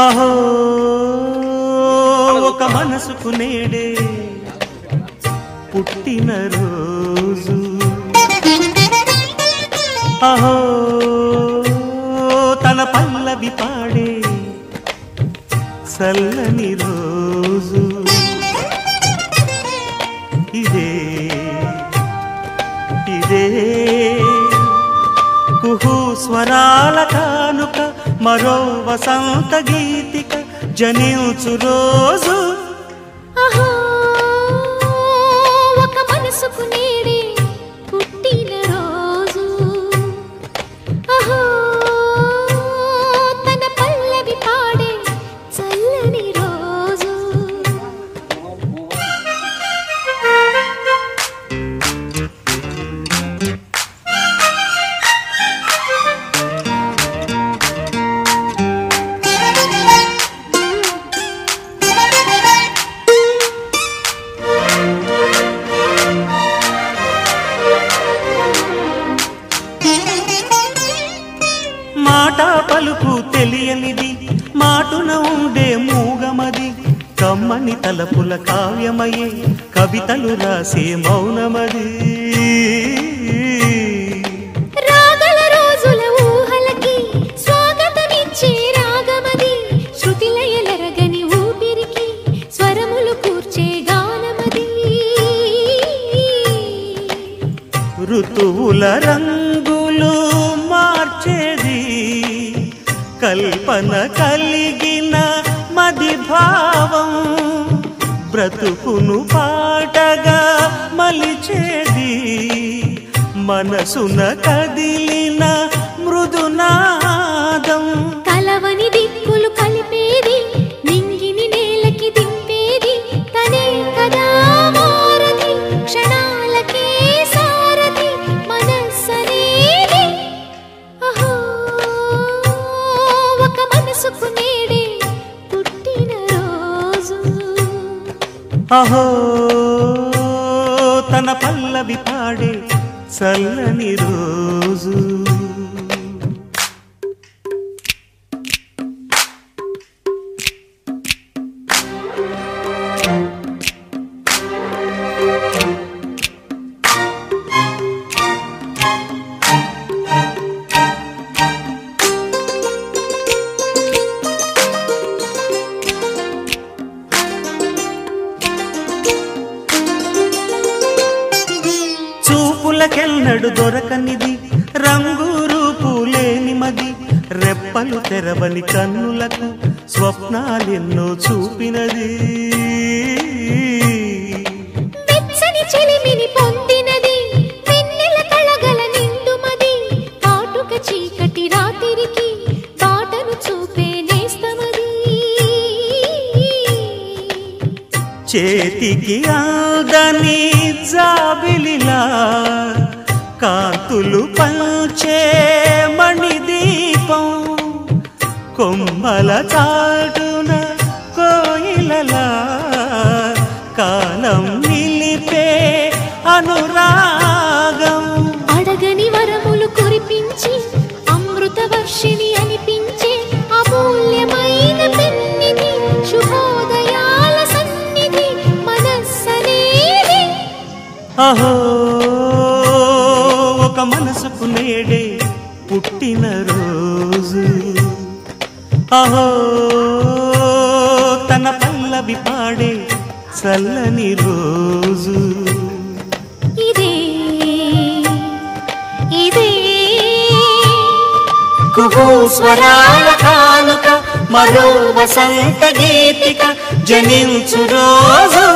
అహో ఒక మనసుకు నేడే పుట్టిన రోజు, అహో తన పల్లవి పాడే చల్లని రోజు, ఇదే ఇదే కుహు స్వరాల కానుక, మరో వసంత గీతిక జనించు రోజు. అహో ఒక మనసుకు నేడే పుట్టిన రోజు, అహో తన పల్లవి పాడే చల్లని రోజు. మాట పలుకు తెలియనిది, మాటున ఉండే మూగమది, కమ్మని తలపుల కావ్యమయే కవితలు రాసే మౌనమది. రాగల రోజుల ఊహలకి స్వాగతమిచ్చే రాగమది, శృతిలయలరగని ఊపిరికి స్వరములు కూర్చే గానమది. ఋతువుల రంగులు మార్చేది, కల్పన కలిగిన మది భావం, బ్రతుకును పాటగా మలిచేది, మనసున కదిలిన మృదునాదం. కలవని దిక్కులు కలిపేది, నింగిని నేలకి దింపేది, తనే కదా మారది, క్షణాలకే సారది మనస్సనేది. అహో ఒక మనసుకు నేడే పుట్టిన రోజు, అహో తన పల్లవి పాడే చల్లని రోజు. చూపులకెన్నడు దొరకనిది, రంగు రూపు లేని మది, రెప్పలు తెరవని కన్నులకు స్వప్నాలెన్నో చూపినది. వెచ్చని చెలిమిని పొందినది, వెన్నెల కళగల నిండుమది, కాటుక చీకటి రాత్రికి బాటను చూపే నేస్తమది. చేతికి ఆదని జాబిలిలా కాంతులు పంచే మణిదీపం, కొమ్మల చాటున కోయిలలా కాలం నిలిపే అనురాగం. అడగని వరములు కురిపించి అమృత వర్షిణి అనిపించే అమూల్యమైన పెన్నిధి, శుభోదయాల సన్నిధి మనస్సనేది. అహో ఒక మనసుకు నేడే పుట్టిన రోజు, అహో తన పల్లవి పాడే చల్లని రోజు, ఇదే ఇదే కుహు స్వరాల కానుక, మరో వసంత గీతిక జనించు రోజు.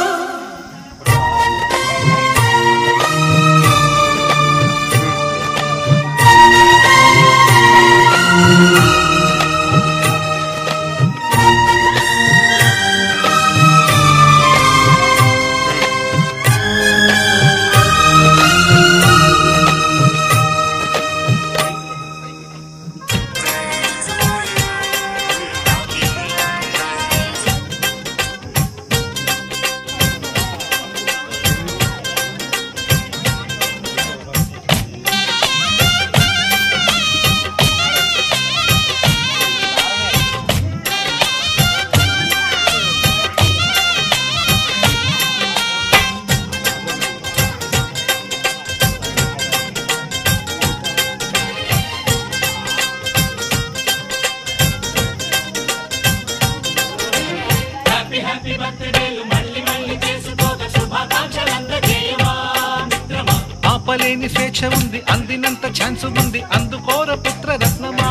ఆపలేని స్వేచ్ఛ ఉంది, అందినంత ఛాన్స్ ఉంది, అందుకోర పుత్ర రత్నమా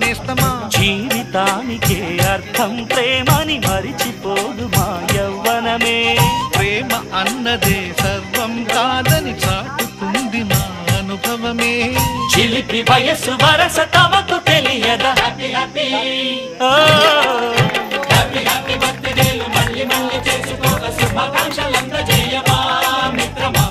నేస్తమా. జీవితానికే అర్థం ప్రేమని మరిచిపోదు మా యవ్వనమే. ప్రేమ అన్నదే సర్వం కాదని చాటుతుంది మా అనుభవమే. చిలిపి వయస్సు వరస తమకు తెలియదా. హ్యాపీ హ్యాపీ హ్యాపీ హ్యాపీ బర్త్డేలు మళ్ళీ మళ్ళీ చేసుకోక శుభాకాంక్షలందజేయమా మిత్రమా.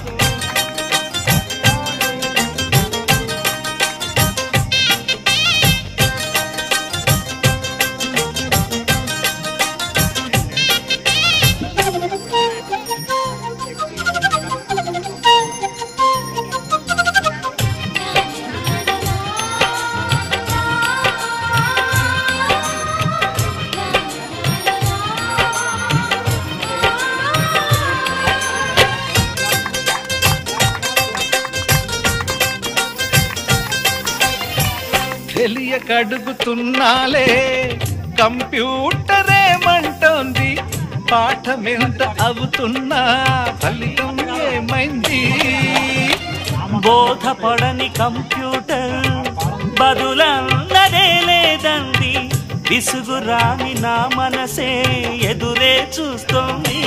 తెలియక అడుగుతున్నాలే కంప్యూటరేమంటోంది, పాఠమెంత అవుతున్నా ఫలితం ఏమైంది. బోధపడని కంప్యూటర్ బదులన్నదే లేదండి, విసుగురాని నా మనసే ఎదురే చూస్తోంది.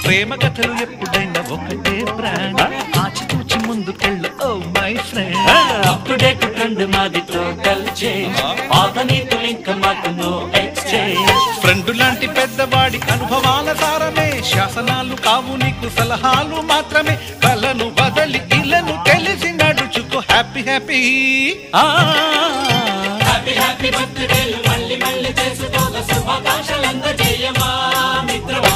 ప్రేమ కథలు ఎప్పుడైనా ఒకటే బ్రాండ్, ఆచితూచి ముందుకెళ్ళు oh my friend. Up to date trend మాది టోటల్ చేంజ్, పాత నీతులు ఇంకా మాకు నో ఎక్స్చేంజ్. ఫ్రెండ్ లాంటి పెద్దవాడి అనుభవాల సారమే, శాసనాలు కావు నీకు సలహాలు మాత్రమే. కలను బదలి ఇలను తెలిసి నడుచుకో హ్యాపీ హ్యాపీ హ్యాపీ హ్యాపీ బర్త్డేలు మళ్ళీ మళ్ళీ చేసుకోక శుభాకాంక్షలందజేయమా మిత్రమా.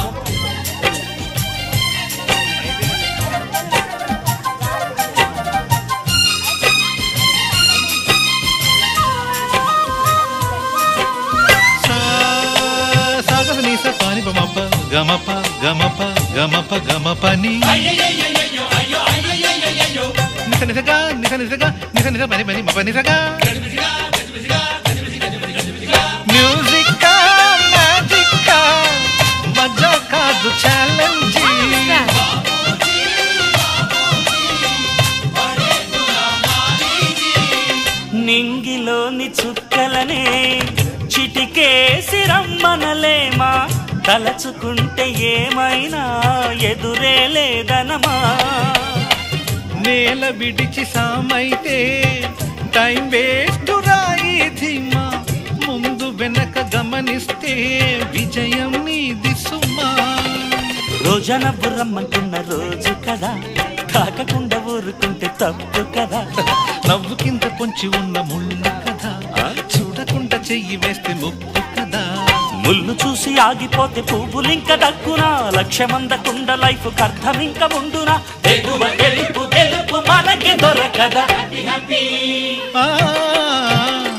గమప గమప గమప గమపని నిస నిసగా నిస నిసగా నిస నిస పని పని మప నిసగా. మ్యూజిక్ మ్యాజిక్ మజా కాదు ఛాలెంజ్. నింగిలోని చుక్కలనే చిటికేసి రమ్మనలేమా, తలచుకుంటే ఏమైనా ఎదురే లేదనమా. నేల విడిచి సామైతే టైం వేస్ట్ రాయి ధీమా, ముందు వెనక గమనిస్తే విజయం నీది సుమా. రోజన బుర్రమ్మంటున్న రోజు కదా, తాకకుండా ఊరుకుంటే తప్పు కదా. నవ్వుకింత పొంచి ఉన్న ముళ్ళు కదా, చూడకుండా చెయ్యి వేస్తే ముప్పు కదా. ముళ్ళు చూసి ఆగిపోతే పువ్వులింక దక్కునా, లక్ష్యమందకుండా లైఫ్ అర్థమింక ఉండునా. ఎగువ తెలుపు తెలుపు మనకి దొరకదా. హ్యాపీ హ్యాపీ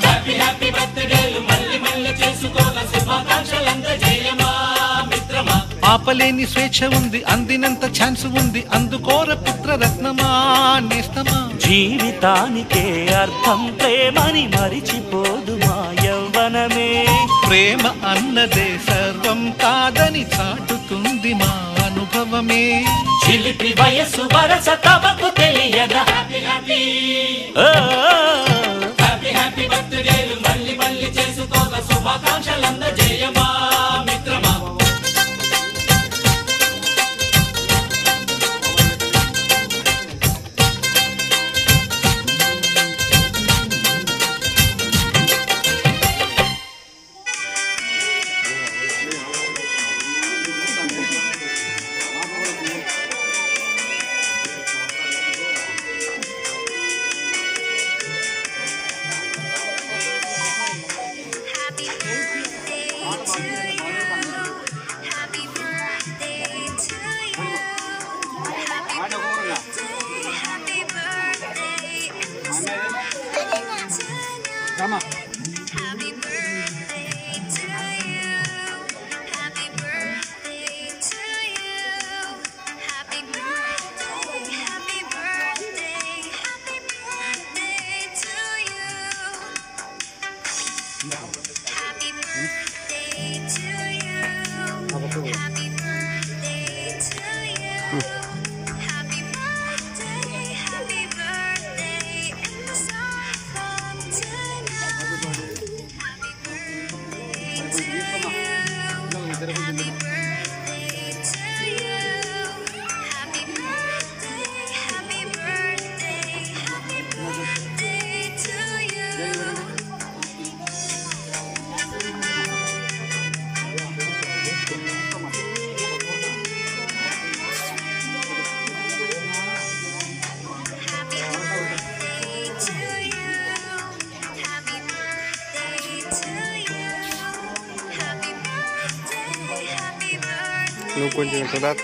హ్యాపీ హ్యాపీ బర్త్డేలు మళ్ళీ మళ్ళీ చేసుకోక శుభాకాంక్షలందజేయమా మిత్రమా. ఆపలేని స్వేచ్ఛ ఉంది, అందినంత ఛాన్స్ ఉంది, అందుకోర పుత్ర రత్నమా నేస్తమా. జీవితానికే అర్థం ప్రేమని మరిచిపోదు మా యవ్వనమే. ప్రేమ అన్నదే సర్వం కాదని చాటుతుంది మా అనుభవమే. చిలిపి వయస్సు వరస తమకు తెలియదా. హ్యాపీ హ్యాపీ హ్యాపీ హ్యాపీ బర్త్డేలు మళ్ళీ మళ్ళీ చేసుకోక శుభాకాంక్షలందజేయమా మిత్రమా. Happy birthday to you. నువ్వు కొంచెం తర్వాత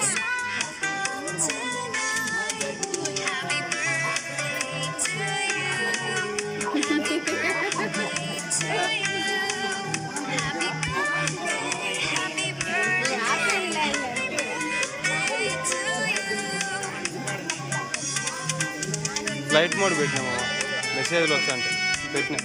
ఫ్లైట్ మోడ్ పెట్టినామా మెసేజ్లు వస్తా అంటే పెట్టినా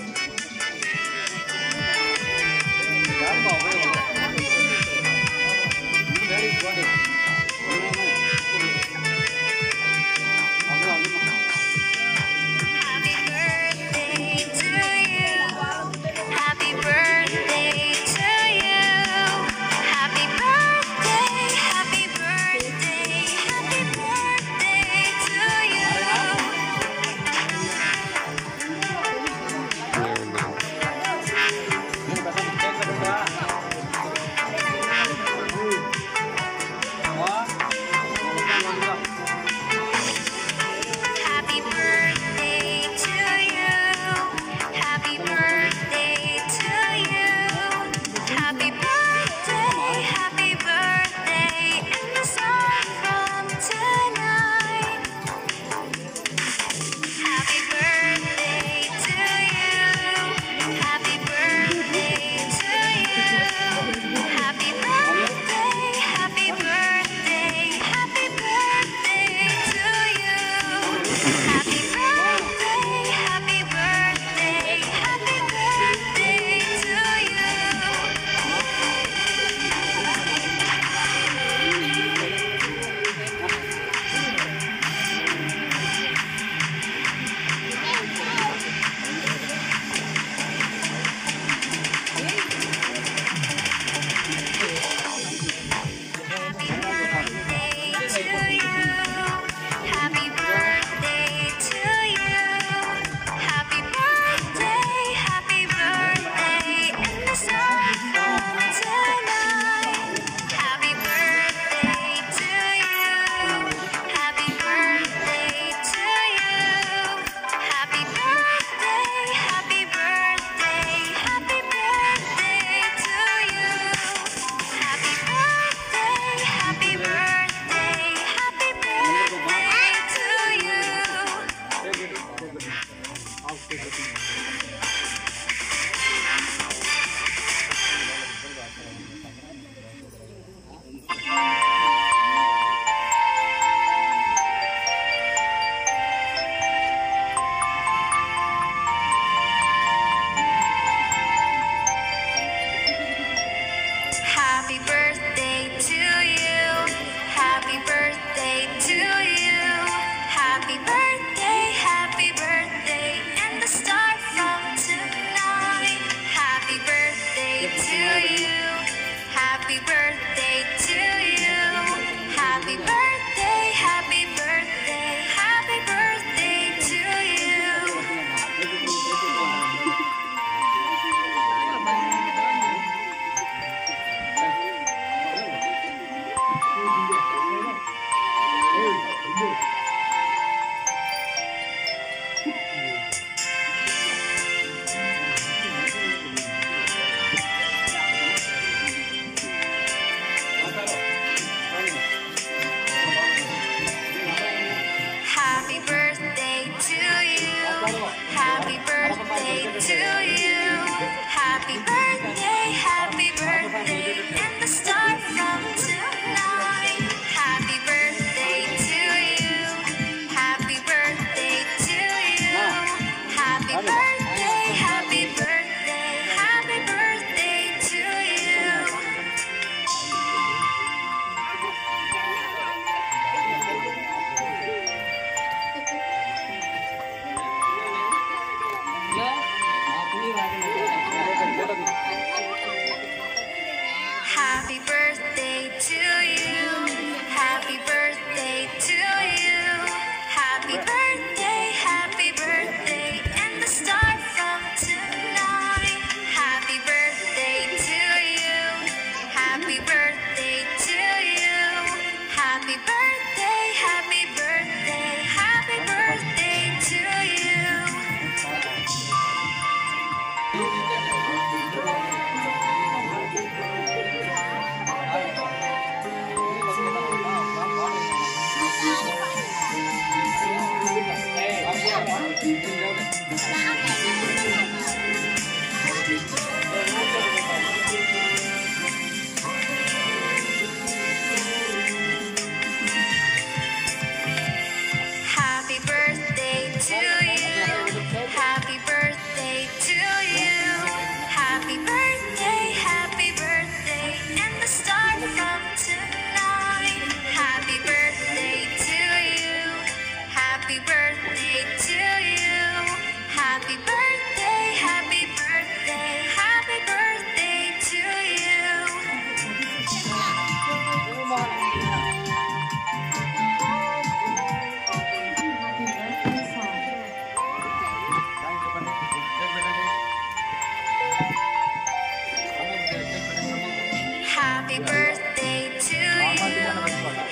Happy birthday to you.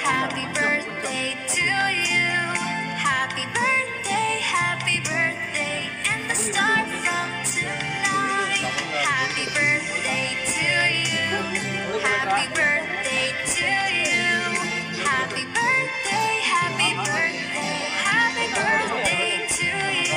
Happy birthday to you. Happy birthday, and the start from tonight. Happy birthday to you. Happy birthday to you. Happy birthday, happy birthday, happy birthday to you.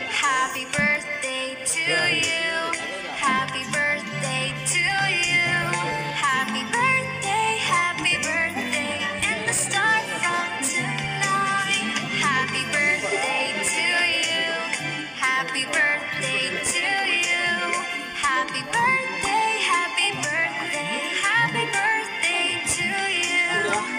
Happy birthday to you. Happy birthday to you. Happy birthday, and the start from tonight. Happy birthday to you. Happy birthday to you. Happy birthday, happy birthday, happy birthday to you.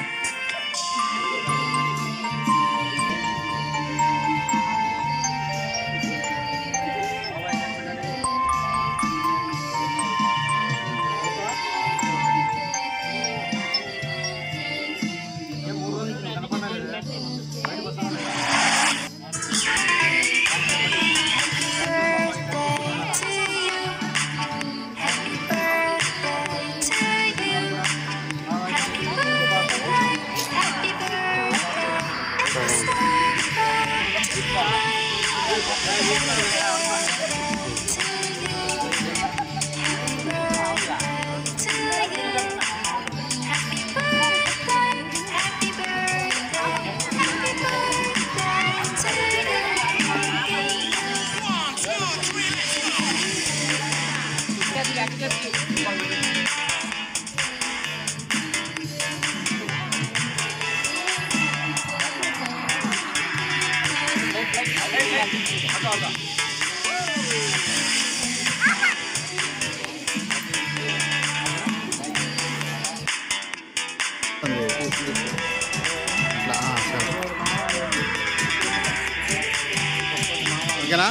ఓకేనా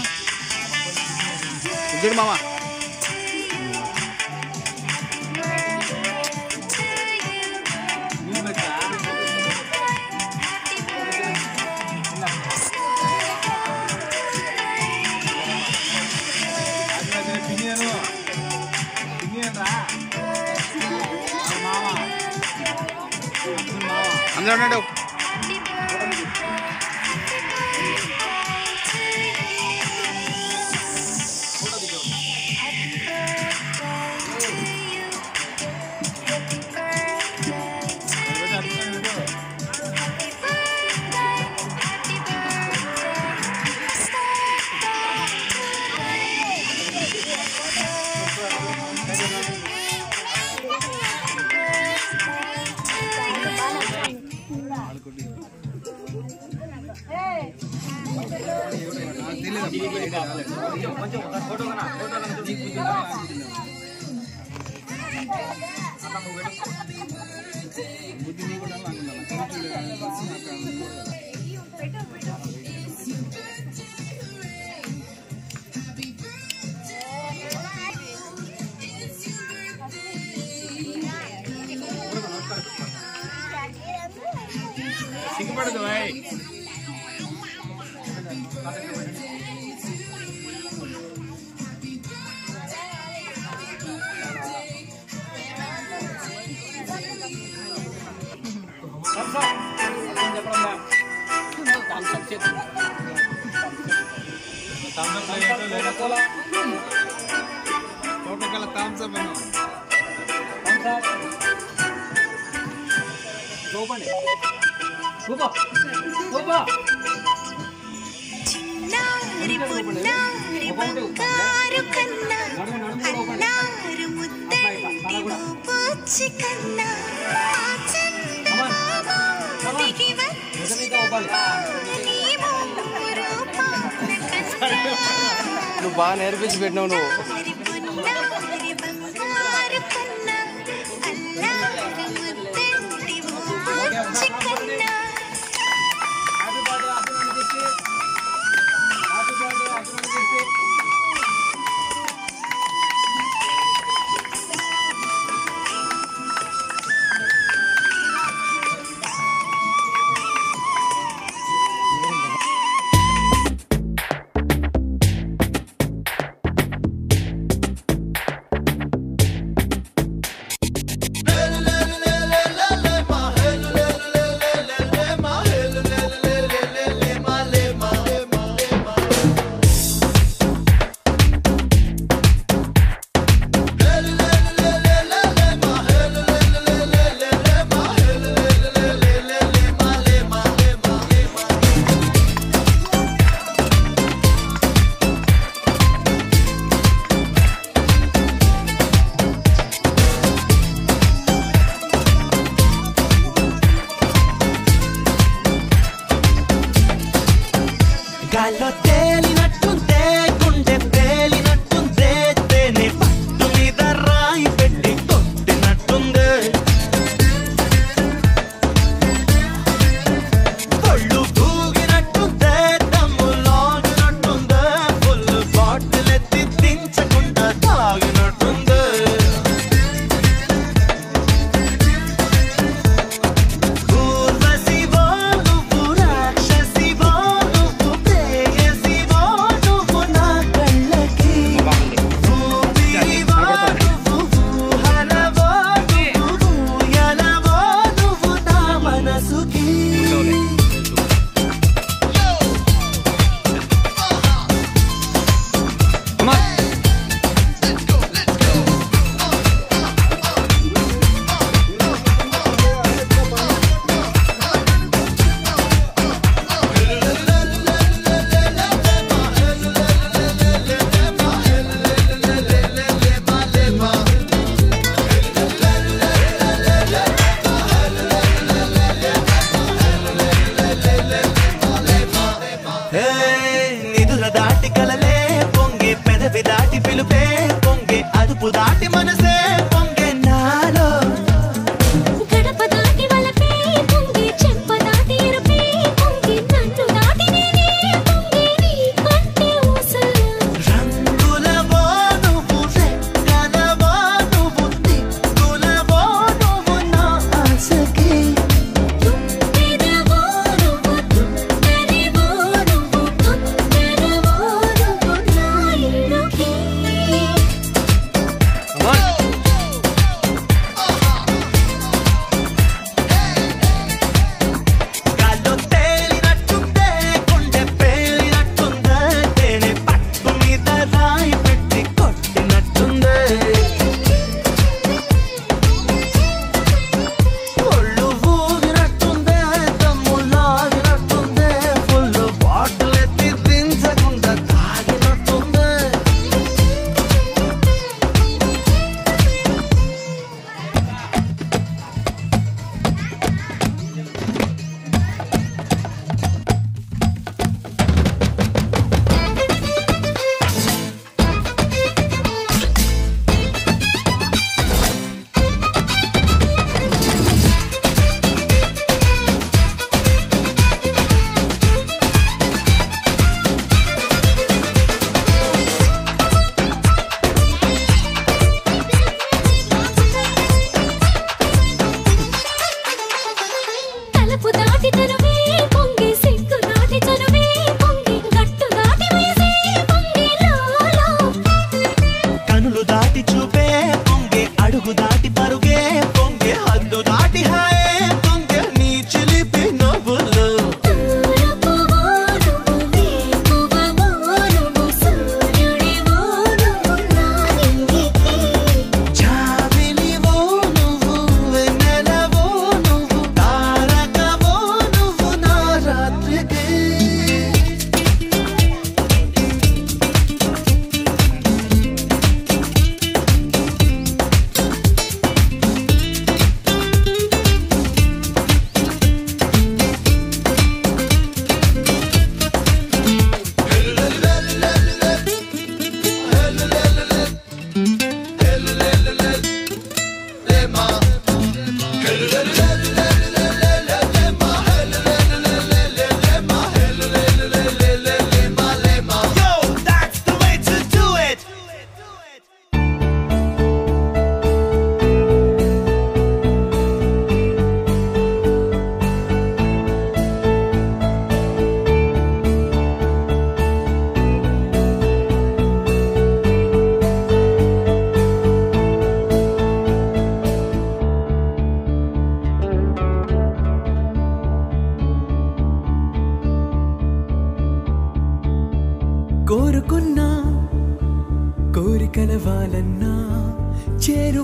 ఇద్దరు మామ అందరూ ఉన్నాడు సిగ్గుపడదు భాయ్ చిన్నారి పున్నారి బంగారు కన్నా అన్నారు ముద్దండి పూచి కన్నా ఆ చందమామ దిగి వచ్చి నీ మూరు పాల కన్నా నువ్వు బాగా నేర్పించి పెట్టినావు నువ్వు పున్నారి బంగారు కన్నా అన్నారు ముద్దండి పూచి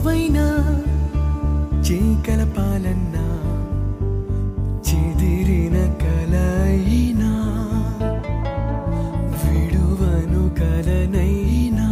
చనువైనా చేకలపాలన్నా చెదిరిన కలయినా విడువను కలనైనా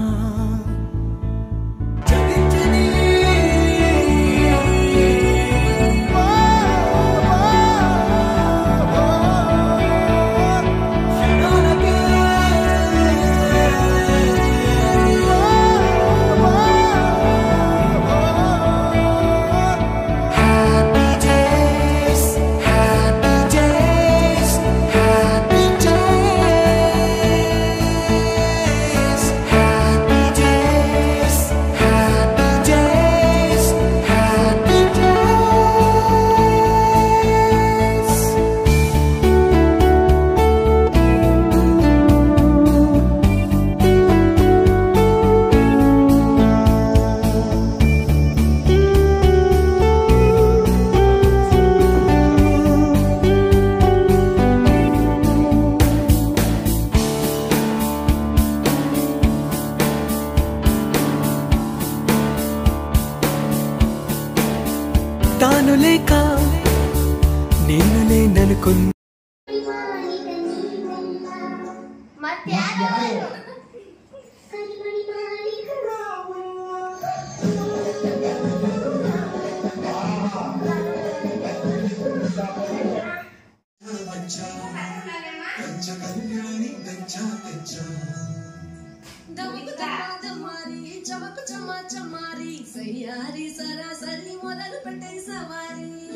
తాను లేక నేను లేననుకున్నా చమకు చమా చమారి సయ్యారి సరాసరి మొదలు పెట్టే సవారి